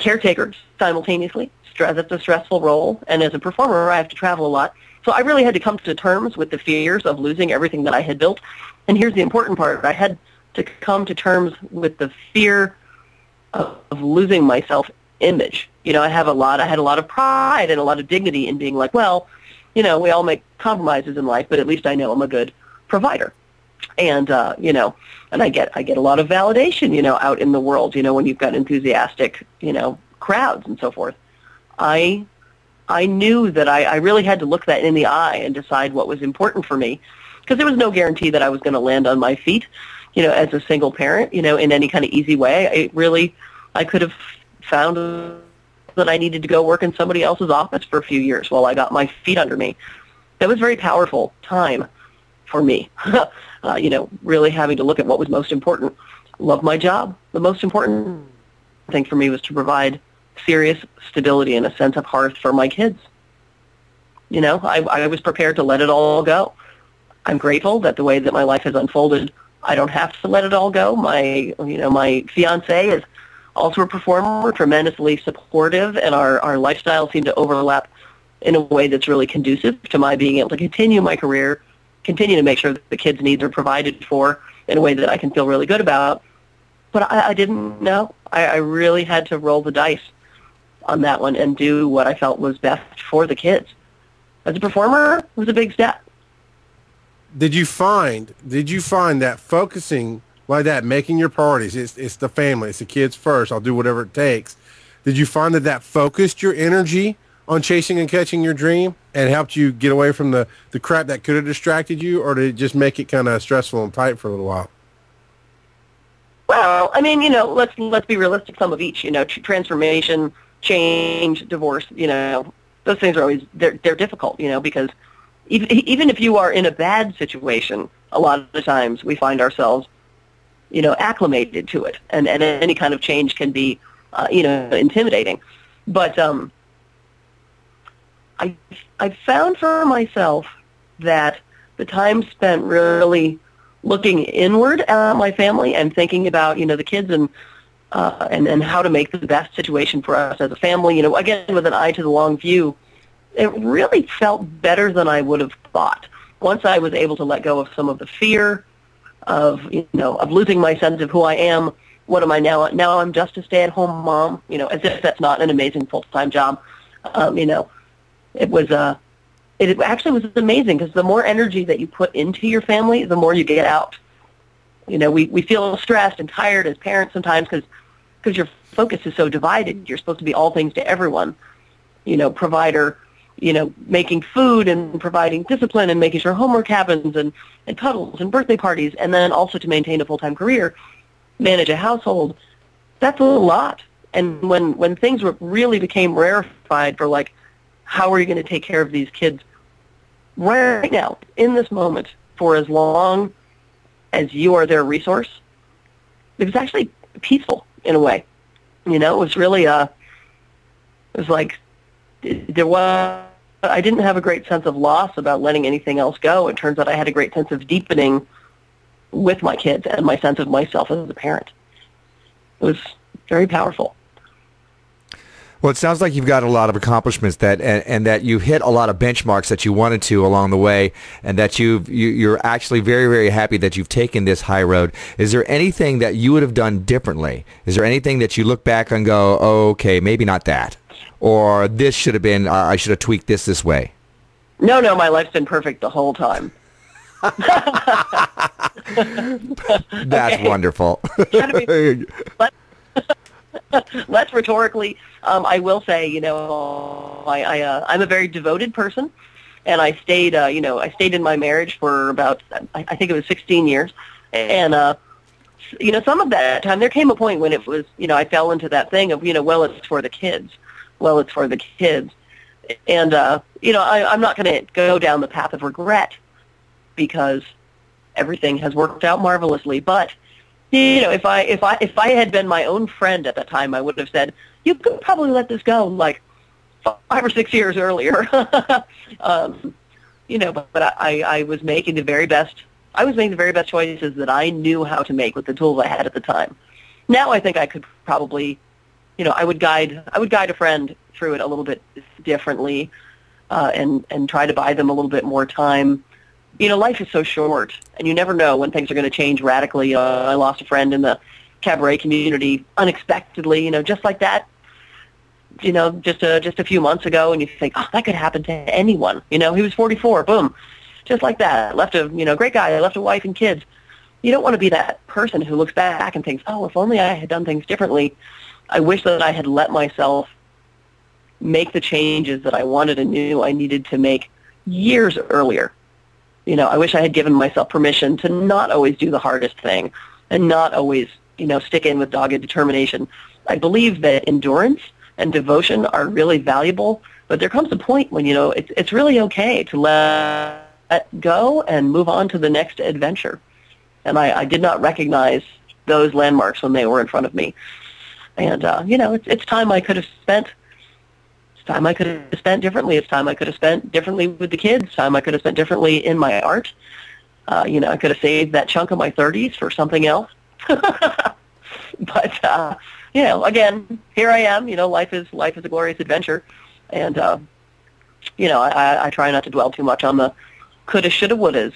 caretaker simultaneously. That's a stressful role, and as a performer, I have to travel a lot. So I really had to come to terms with the fears of losing everything that I had built. And here's the important part. I had to come to terms with the fear of losing my self-image. You know, I had a lot of pride and a lot of dignity in being like, well, you know, we all make compromises in life, but at least I know I'm a good provider. And, you know, and I get a lot of validation, you know, out in the world, you know, when you've got enthusiastic, you know, crowds and so forth. I knew that I really had to look that in the eye and decide what was important for me, because there was no guarantee that I was going to land on my feet, you know, as a single parent, you know, in any kind of easy way. I could have found that I needed to go work in somebody else's office for a few years while I got my feet under me. That was a very powerful time for me, you know, really having to look at what was most important. Love my job. The most important thing for me was to provide serious stability and a sense of hearth for my kids. You know, I was prepared to let it all go. I'm grateful that the way that my life has unfolded, I don't have to let it all go. My fiance is also a performer, tremendously supportive, and our lifestyles seem to overlap in a way that's really conducive to my being able to continue my career, continue to make sure that the kids' needs are provided for in a way that I can feel really good about. But I didn't know. I really had to roll the dice on that one and do what I felt was best for the kids. As a performer, it was a big step. Did you find that focusing like that, making your priorities, it's the family, it's the kids first, I'll do whatever it takes. Did you find that focused your energy on chasing and catching your dream and helped you get away from the crap that could have distracted you, or did it just make it kind of stressful and tight for a little while? Well, I mean, you know, let's be realistic. Some of each, you know, transformation, change, divorce, you know, those things are always, they're difficult, you know, because even if you are in a bad situation, a lot of the times we find ourselves, you know, acclimated to it, and any kind of change can be, you know, intimidating. But I found for myself that the time spent really looking inward at my family and thinking about, you know, the kids and how to make the best situation for us as a family, you know, again, with an eye to the long view, it really felt better than I would have thought. Once I was able to let go of some of the fear of, you know, of losing my sense of who I am, what am I now? Now I'm just a stay-at-home mom, you know, as if that's not an amazing full-time job. You know, it actually was amazing, because the more energy that you put into your family, the more you get out. You know, we feel stressed and tired as parents sometimes because your focus is so divided. You're supposed to be all things to everyone. You know, provider, you know, making food and providing discipline and making sure homework happens and cuddles and birthday parties, and then also to maintain a full-time career, manage a household. That's a lot. And when things really became rarefied for, like, how are you going to take care of these kids right now, in this moment, for as long as you are their resource, it was actually peaceful in a way. You know, it was really, it was like, I didn't have a great sense of loss about letting anything else go. It turns out I had a great sense of deepening with my kids and my sense of myself as a parent. It was very powerful. Well, it sounds like you've got a lot of accomplishments and that you hit a lot of benchmarks that you wanted to along the way, and that you're actually very, very happy that you've taken this high road. Is there anything that you would have done differently? Is there anything that you look back and go, oh, okay, maybe not that, or this should have been, I should have tweaked this way? No, my life's been perfect the whole time. That's wonderful. Less rhetorically, I will say, you know, I'm a very devoted person, and I stayed in my marriage for about, I think it was 16 years, and you know, some of that time there came a point when it was, you know, I fell into that thing of, you know, well, it's for the kids, and you know, I'm not going to go down the path of regret because everything has worked out marvelously, but you know, if I had been my own friend at the time, I would have said, you could probably let this go like 5 or 6 years earlier. You know, but I was making the very best. I was making the very best choices that I knew how to make with the tools I had at the time. Now I think I could probably, you know, I would guide a friend through it a little bit differently, and try to buy them a little bit more time. You know, life is so short, and you never know when things are going to change radically. I lost a friend in the cabaret community unexpectedly, you know, just like that, you know, just a few months ago, and you think, oh, that could happen to anyone. You know, he was 44, boom, just like that. Left a, you know, great guy, left a wife and kids. You don't want to be that person who looks back and thinks, oh, if only I had done things differently. I wish that I had let myself make the changes that I wanted and knew I needed to make years earlier. You know, I wish I had given myself permission to not always do the hardest thing and not always, you know, stick in with dogged determination. I believe that endurance and devotion are really valuable, but there comes a point when, you know, it's really okay to let go and move on to the next adventure. And I did not recognize those landmarks when they were in front of me. And, you know, it's time I could have spent. It's time I could have spent differently. It's time I could have spent differently with the kids. Time I could have spent differently in my art. You know, I could have saved that chunk of my 30s for something else. But, you know, again, here I am. You know, life is a glorious adventure. And, you know, I try not to dwell too much on the coulda, shoulda, wouldas.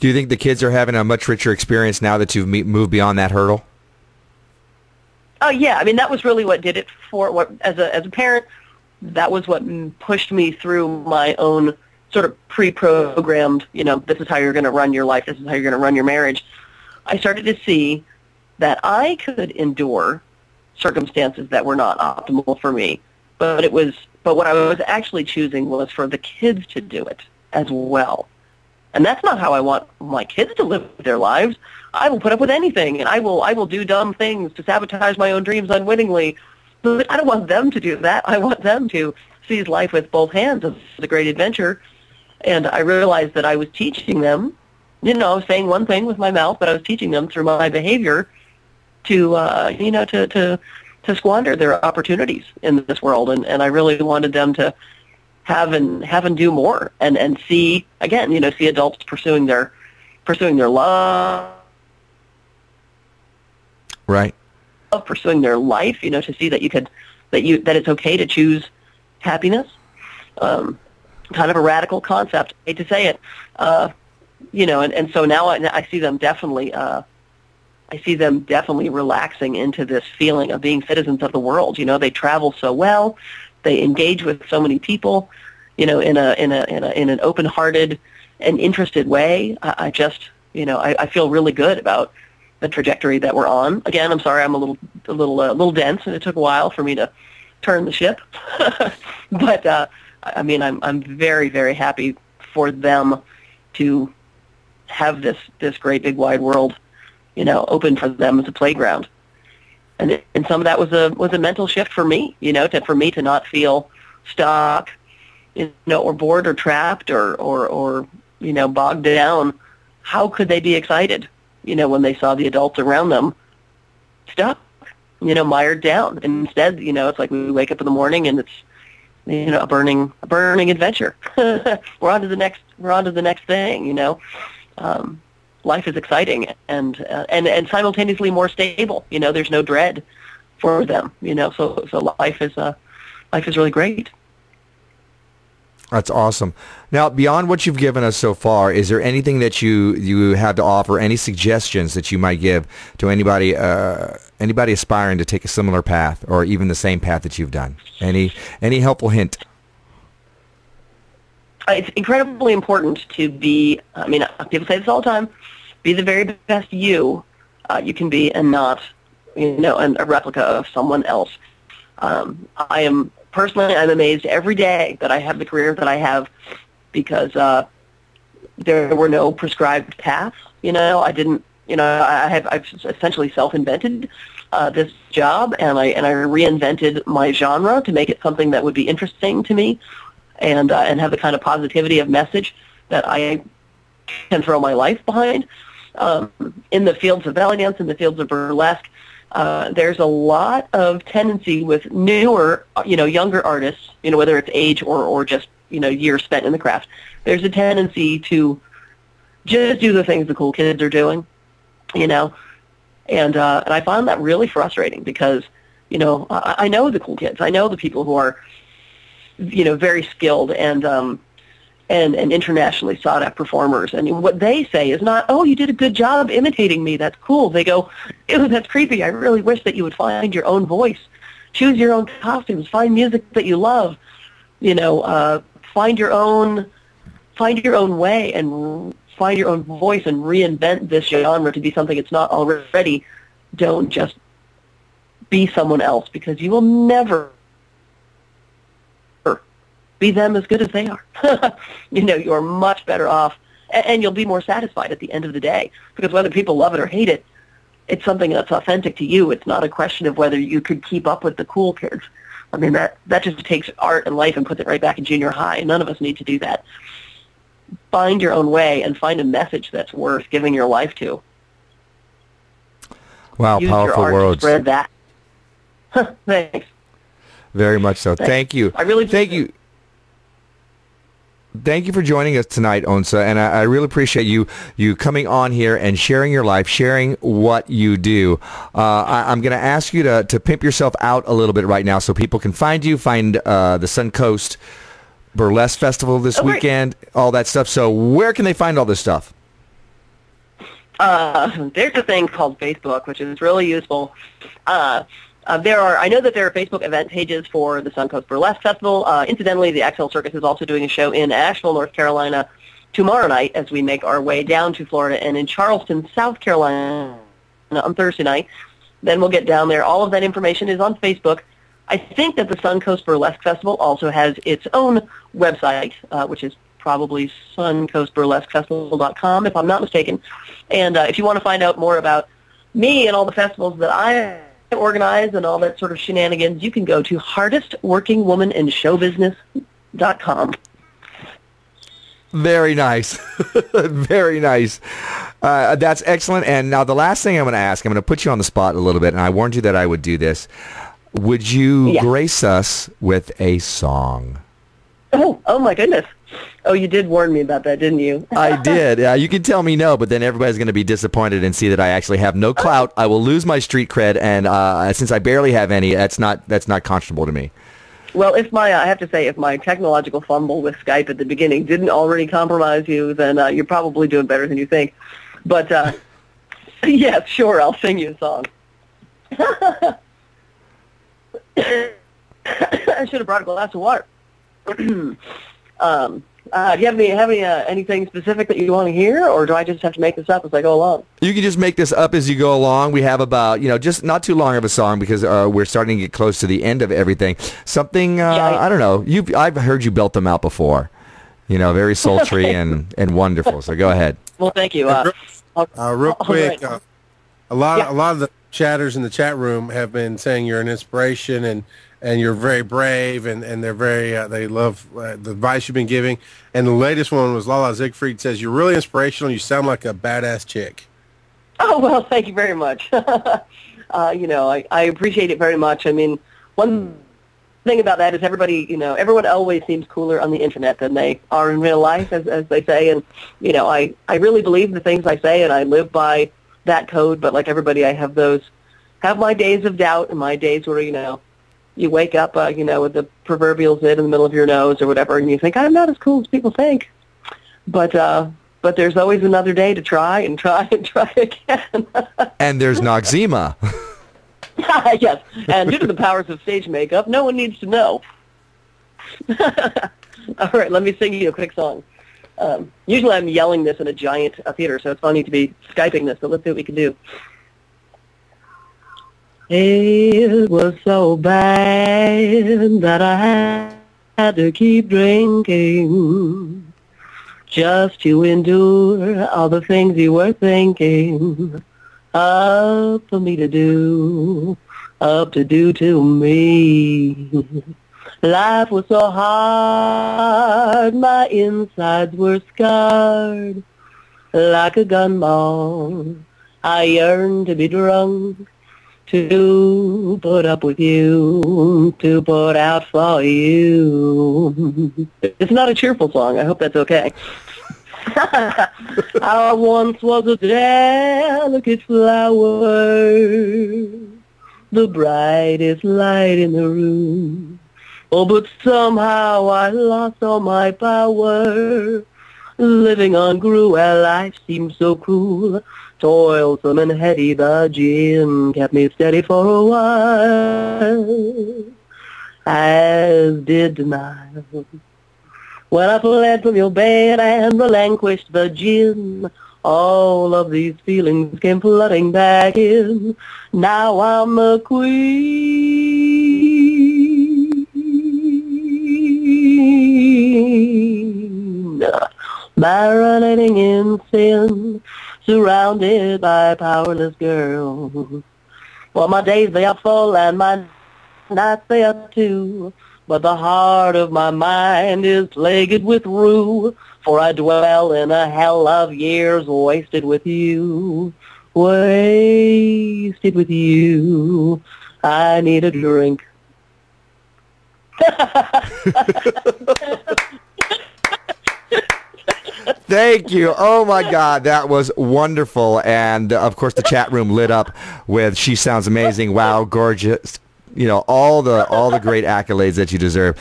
Do you think the kids are having a much richer experience now that you've moved beyond that hurdle? Oh, yeah. I mean, that was really what did it for, what as a parent, that was what pushed me through my own sort of pre-programmed, you know, this is how you're going to run your life, this is how you're going to run your marriage. I started to see that I could endure circumstances that were not optimal for me, but what I was actually choosing was for the kids to do it as well. And that's not how I want my kids to live their lives. I will put up with anything, and I will do dumb things to sabotage my own dreams unwittingly. But I don't want them to do that. I want them to seize life with both hands as a great adventure. And I realized that I was teaching them, you know, saying one thing with my mouth, but I was teaching them through my behavior to, you know, to squander their opportunities in this world. And I really wanted them to have and do more and see, again, you know, see adults pursuing their love. Right. Of pursuing their life, you know, to see that that it's okay to choose happiness. Kind of a radical concept. I hate to say it, you know, and so now I see them definitely. I see them definitely relaxing into this feeling of being citizens of the world. You know, they travel so well, they engage with so many people, you know, in an open-hearted and interested way. I just, you know, I feel really good about the trajectory that we're on. Again, I'm sorry, I'm a little dense, and it took a while for me to turn the ship. But I mean, I'm very, very happy for them to have this great big wide world, you know, open for them as a playground. and some of that was a mental shift for me, for me to not feel stuck, or bored or trapped or bogged down. How could they be excited, when they saw the adults around them stuck, mired down? And instead, it's like we wake up in the morning and it's, a burning adventure. We're on to the next thing, life is exciting and simultaneously more stable. There's no dread for them, so life is really great. That's awesome. Now, beyond what you've given us so far, is there anything that you have to offer, any suggestions that you might give to anybody aspiring to take a similar path or even the same path that you've done? Any helpful hint? It's incredibly important to be, people say this all the time, be the very best you can be and not, a replica of someone else. Personally, I'm amazed every day that I have the career that I have because there were no prescribed paths. I've essentially self-invented this job, and I reinvented my genre to make it something that would be interesting to me, and have the kind of positivity of message that I can throw my life behind. In the fields of belly dance, in the fields of burlesque, there's a lot of tendency with newer, younger artists, whether it's age or just, years spent in the craft. There's a tendency to just do the things the cool kids are doing, and I find that really frustrating because, I know the cool kids. I know the people who are, very skilled and internationally sought out performers. And what they say is not, oh, you did a good job imitating me. That's cool. They go, ew, that's creepy. I really wish that you would find your own voice. Choose your own costumes. Find music that you love. Find your own way and find your own voice and reinvent this genre to be something it's not already. Don't just be someone else because you will never be them as good as they are. You're much better off, and you'll be more satisfied at the end of the day, because whether people love it or hate it, it's something that's authentic to you. It's not a question of whether you could keep up with the cool kids. That just takes art and life and puts it right back in junior high. None of us need to do that. Find your own way and find a message that's worth giving your life to. Wow, Use powerful your art words. to spread that. Thanks. Very much so. Thank you. I really thank you. Thank you for joining us tonight, Onça, and I really appreciate you coming on here and sharing your life, sharing what you do. I'm going to ask you to pimp yourself out a little bit right now so people can find you, find the Suncoast Burlesque Festival this weekend, all that stuff. So where can they find all this stuff? There's a thing called Facebook, which is really useful. I know that there are Facebook event pages for the Suncoast Burlesque Festival. Incidentally, the XL Circus is also doing a show in Asheville, North Carolina tomorrow night as we make our way down to Florida, and in Charleston, South Carolina on Thursday night. Then we'll get down there. All of that information is on Facebook. I think that the Suncoast Burlesque Festival also has its own website, which is probably suncoastburlesquefestival.com, if I'm not mistaken. And if you want to find out more about me and all the festivals that I organize and all that sort of shenanigans, you can go to hardestworkingwomaninshowbusiness.com. Very nice. Very nice. That's excellent. And now the last thing I'm going to ask, I'm going to put you on the spot a little bit, and I warned you that I would do this. Would you grace us with a song? Oh my goodness. Oh, you did warn me about that, didn't you? I did. You can tell me no, but then everybody's going to be disappointed and see that I actually have no clout. I will lose my street cred, and since I barely have any, that's not conscionable to me. Well, I have to say, if my technological fumble with Skype at the beginning didn't already compromise you, then you're probably doing better than you think. But yeah, sure, I'll sing you a song. I should have brought a glass of water. Do you have anything specific that you want to hear, or do I just have to make this up as I go along? You can just make this up as you go along. We have about, just not too long of a song because we're starting to get close to the end of everything. Something, I don't know. I've heard you belt them out before. Very sultry and wonderful. So go ahead. Well, thank you. Real quick, a lot of the chatters in the chat room have been saying you're an inspiration and you're very brave and they're very they love the advice you've been giving. And the latest one was Lala Siegfried says you're really inspirational. You sound like a badass chick. Oh, well, thank you very much. I appreciate it very much. I mean, one thing about that is everyone always seems cooler on the internet than they are in real life, as they say. And, I really believe the things I say, and I live by that code. But like everybody, I have my days of doubt and my days where, you wake up, with the proverbial zit in the middle of your nose or whatever, and you think, I'm not as cool as people think. But there's always another day to try and try and try again. And there's Noxzema. Yes, and due to the powers of stage makeup, no one needs to know. All right, let me sing you a quick song. Usually I'm yelling this in a giant theater, so it's funny to be Skyping this, but let's see what we can do. It was so bad that I had to keep drinking just to endure all the things you were thinking up for me to do, up to do to me. Life was so hard, my insides were scarred like a gun ball. I yearned to be drunk, to put up with you, to put out for you. It's not a cheerful song. I hope that's okay. I once was a delicate flower, the brightest light in the room. Oh, but somehow I lost all my power. Living on cruel life seemed so cruel. Toilsome and heady, the gin kept me steady for a while, as did denial. When I fled from your bed and relinquished the gin, all of these feelings came flooding back in. Now I'm a queen, marinating in sin, surrounded by powerless girls. Well, my days they are full and my nights they are too, but the heart of my mind is plagued with rue, for I dwell in a hell of years wasted with you, wasted with you. I need a drink. Thank you. Oh my God, that was wonderful. And of course, the chat room lit up with "She sounds amazing." Wow, gorgeous. All the great accolades that you deserve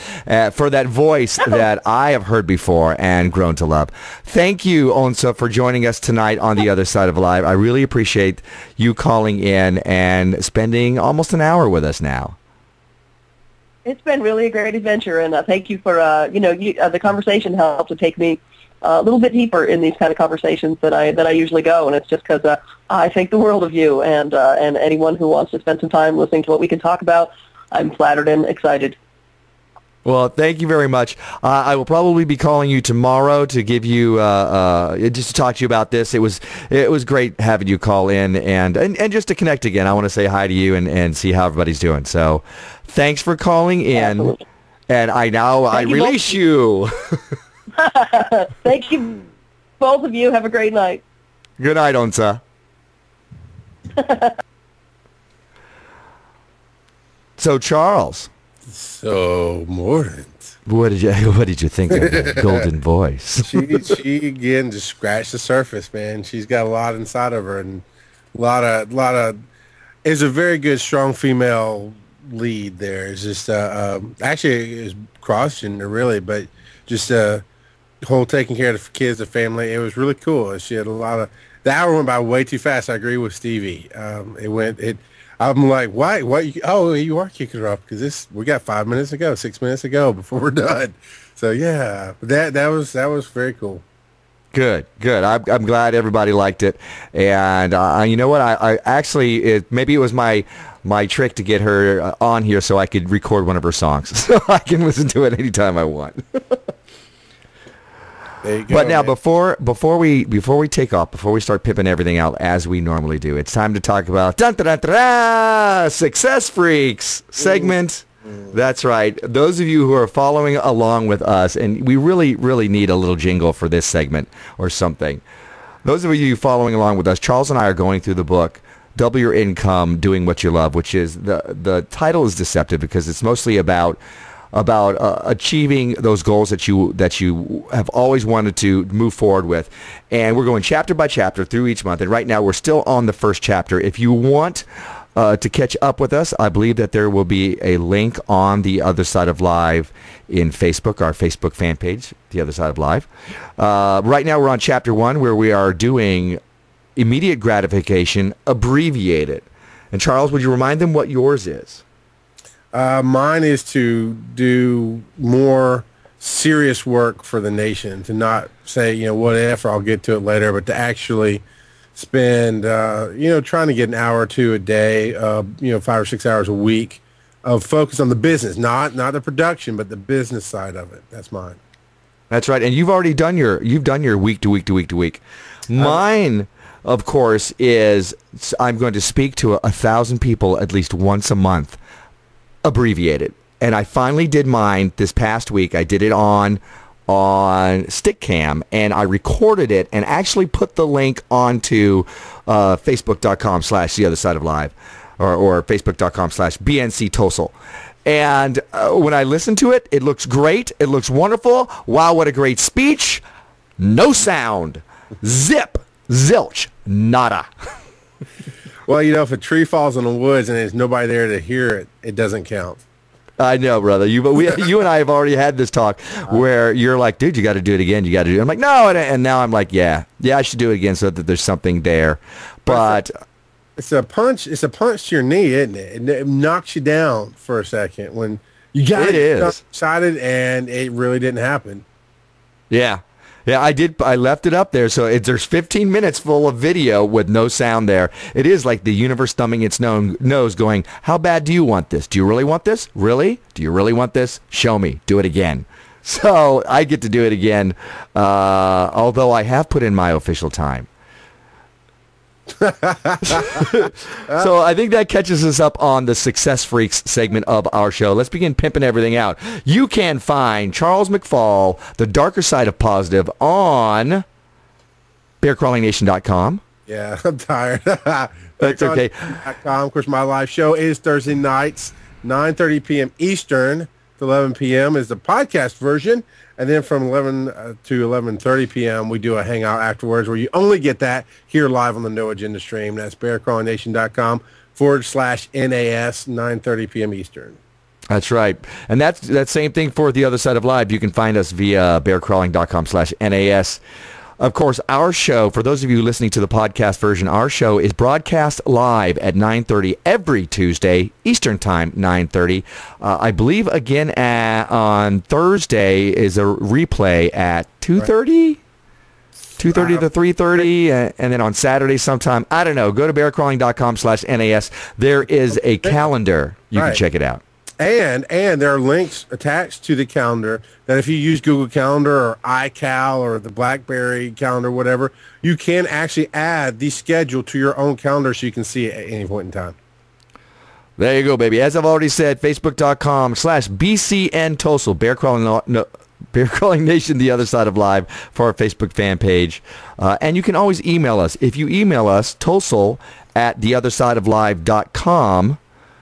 for that voice that I have heard before and grown to love. Thank you, Onça, for joining us tonight on the other side of live. I really appreciate you calling in and spending almost an hour with us now. It's been really a great adventure, and thank you for the conversation helped to take me a little bit deeper in these kind of conversations that I usually go, and it's just because I think the world of you, and anyone who wants to spend some time listening to what we can talk about, I'm flattered and excited. Well, thank you very much. I will probably be calling you tomorrow to give you just to talk to you about this. It was great having you call in and just to connect again. I want to say hi to you and see how everybody's doing. So, thanks for calling in, Absolutely. And I release you. Thank you, both of you. Have a great night. Good night, Onça. So, Charles. So, Mordant. What did you think of the golden voice? She again just scratched the surface, man. She's got a lot inside of her, and a lot of is a very good, strong female lead there. It's just actually is cross-gender really, but just whole taking care of the kids, the family. It was really cool. She had a lot of. The hour went by way too fast. I agree with Stevie. I'm like, why? Oh, you are kicking her off because we got 6 minutes to go before we're done. So yeah, that was very cool. Good. I'm glad everybody liked it, and you know what? I actually maybe it was my trick to get her on here so I could record one of her songs, so I can listen to it anytime I want. There you go, But now, man. before we take off, before we start pimping everything out as we normally do, it's time to talk about Success Freaks segment. That's right. Those of you who are following along with us, and we really, really need a little jingle for this segment or something. Those of you following along with us, Charles and I are going through the book, Double Your Income, Doing What You Love, which is, the title is deceptive because it's mostly about achieving those goals that you have always wanted to move forward with. And we're going chapter by chapter through each month. And right now we're still on the first chapter. If you want to catch up with us, I believe that there will be a link on the Other Side of Live in Facebook, our Facebook fan page, The Other Side of Live. Right now we're on chapter 1 where we are doing immediate gratification abbreviated. And Charles, would you remind them what yours is? Mine is to do more serious work for the nation, to not say, whatever, I'll get to it later, but to actually spend, trying to get an hour or two a day, 5 or 6 hours a week of focus on the business, not the production, but the business side of it. That's mine. That's right. And you've already done your week to week to week to week. Mine, of course, is I'm going to speak to 1,000 people at least once a month. Abbreviated. And I finally did mine this past week. I did it on Stickcam, and I recorded it and actually put the link onto facebook.com/The Other Side of Live or facebook.com/BNC Tosol. And when I listened to it, it looks great. It looks wonderful. Wow, what a great speech. No sound. Zip. Zilch. Nada. Well, if a tree falls in the woods and there's nobody there to hear it, it doesn't count. I know, brother. You and I have already had this talk where you're like, dude, you got to do it again. You got to do it. I'm like, no. And now I'm like, yeah, I should do it again so that there's something there. But it's a punch. It's a punch to your knee, isn't it? And it knocks you down for a second when you got excited and it really didn't happen. Yeah. Yeah, I did. I left it up there, so there's 15 minutes full of video with no sound there. It is like the universe thumbing its nose going, how bad do you want this? Do you really want this? Really? Do you really want this? Show me. Do it again. So I get to do it again, although I have put in my official time. So I think that catches us up on the Success Freaks segment of our show. Let's begin pimping everything out. You can find Charles McFall, The Darker Side of Positive, on bearcrawlingnation.com. Yeah, I'm tired. That's okay. Of course, my live show is Thursday nights, 9:30 p.m. Eastern to 11 p.m. is the podcast version. And then from 11 to 11:30 p.m., we do a hangout afterwards where you only get that here live on the No Agenda stream. That's bearcrawlingnation.com/NAS, 9:30 p.m. Eastern. That's right. And that's that same thing for The Other Side of Live. You can find us via bearcrawling.com/NAS. Of course, our show, for those of you listening to the podcast version, our show is broadcast live at 9:30 every Tuesday, Eastern Time, 9:30. I believe, again, on Thursday is a replay at 2:30? 2:30 to 3:30, and then on Saturday sometime. I don't know. Go to bearcrawling.com/NAS. There is a calendar. You can check it out. And there are links attached to the calendar that if you use Google Calendar or iCal or the BlackBerry calendar, whatever, you can actually add the schedule to your own calendar so you can see it at any point in time. There you go, baby. As I've already said, facebook.com/BCN Tosol, Bear Crawling Nation, The Other Side of Live, for our Facebook fan page. And you can always email us. If you email us, tosol@theothersideoflive.com,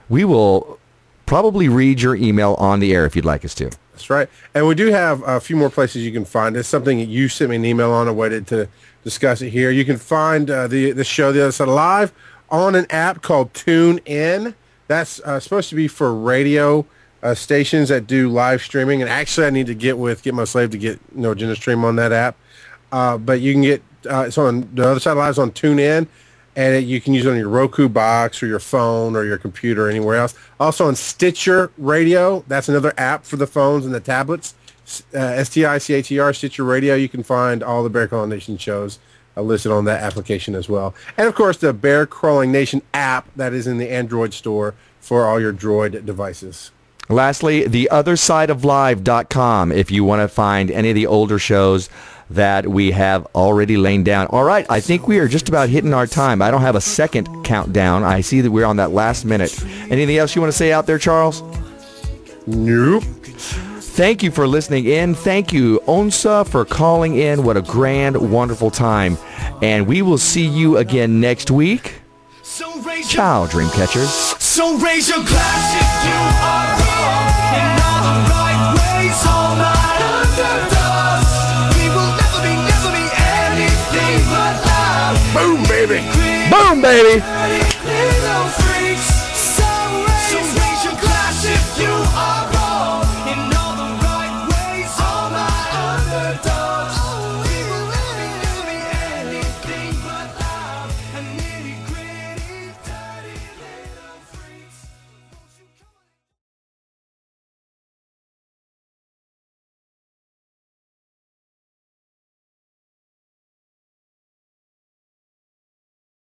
we will probably read your email on the air if you'd like us to. That's right. And we do have a few more places you can find us. Something that you sent me an email on. I waited to discuss it here. You can find the show, The Other Side of Live, on an app called TuneIn. That's supposed to be for radio stations that do live streaming. And actually, I need to get my slave to get No Agenda Stream on that app. But you can get it's on The Other Side of Live is on TuneIn. And you can use it on your Roku box or your phone or your computer or anywhere else. Also on Stitcher Radio. That's another app for the phones and the tablets. STICHER, Stitcher Radio. You can find all the Bear Crawling Nation shows listed on that application as well. And, of course, the Bear Crawling Nation app that is in the Android store for all your Droid devices. Lastly, theothersideoflive.com if you want to find any of the older shows that we have already laid down. All right, I think we are just about hitting our time. I don't have a second countdown. I see that we're on that last minute. Anything else you want to say out there, Charles? Nope. Thank you for listening in. Thank you, Onça, for calling in. What a grand, wonderful time. And we will see you again next week. Ciao, Dreamcatchers. So raise your glass if you are wrong in all the right ways, all night underdogs. We will never be anything but love. Boom, baby. Boom, baby. Little free.